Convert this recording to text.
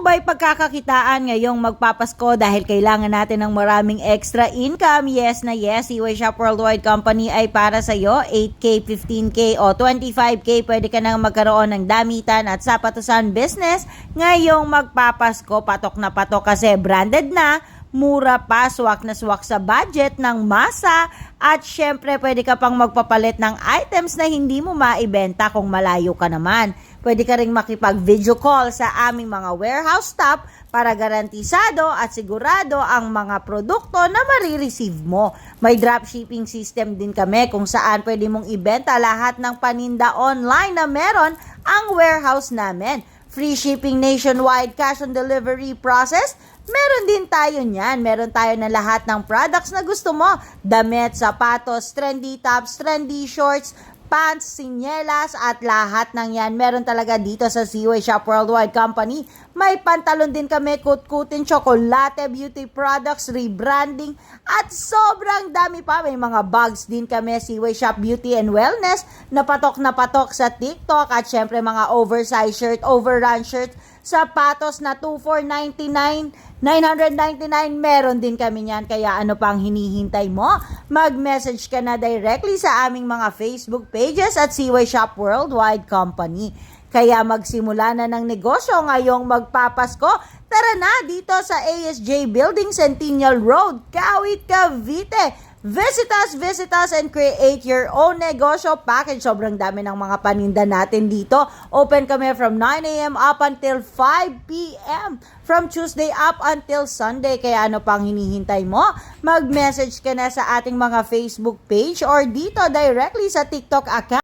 mo ba'y pagkakakitaan ngayong magpapasko dahil kailangan natin ng maraming extra income? Yes na yes, Seaway Shop Worldwide Company ay para sa iyo. 8K, 15K o 25K pwede ka nang magkaroon ng damitan at sapatusan business ngayong magpapasko. Patok na patok kasi branded na, mura pa, swak na swak sa budget ng masa at syempre pwede ka pang magpapalit ng items na hindi mo maibenta kung malayo ka naman. Pwede ka ring makipag-video call sa aming mga warehouse staff para garantisado at sigurado ang mga produkto na marireceive mo. May dropshipping system din kami kung saan pwede mong ibenta lahat ng paninda online na meron ang warehouse namin. Free shipping nationwide, cash on delivery process. Meron din tayo niyan. Meron tayo na lahat ng products na gusto mo. Damit, sapatos, trendy tops, trendy shorts, pants, sinyelas at lahat ng yan. Meron talaga dito sa Seaway Shop Worldwide Company. May pantalon din kami, kutkutin, tsokolate, beauty products, rebranding at sobrang dami pa. May mga bags din kami, Seaway Shop Beauty and Wellness na patok sa TikTok at syempre mga oversized shirt, overrun shirt, sapatos na 2,499, 999, meron din kami niyan. Kaya ano pang hinihintay mo? Mag-message ka na directly sa aming mga Facebook pages at Seaway Shop Worldwide Company. Kaya magsimula na ng negosyo ngayong magpapasko. Tara na dito sa ASJ Building, Centennial Road, Kawit, Cavite. Visit us and create your own negosyo package. Sobrang dami ng mga paninda natin dito. Open kami from 9 a.m. up until 5 p.m. From Tuesday up until Sunday. Kaya ano pang hinihintay mo? Mag-message ka na sa ating mga Facebook page or dito directly sa TikTok account.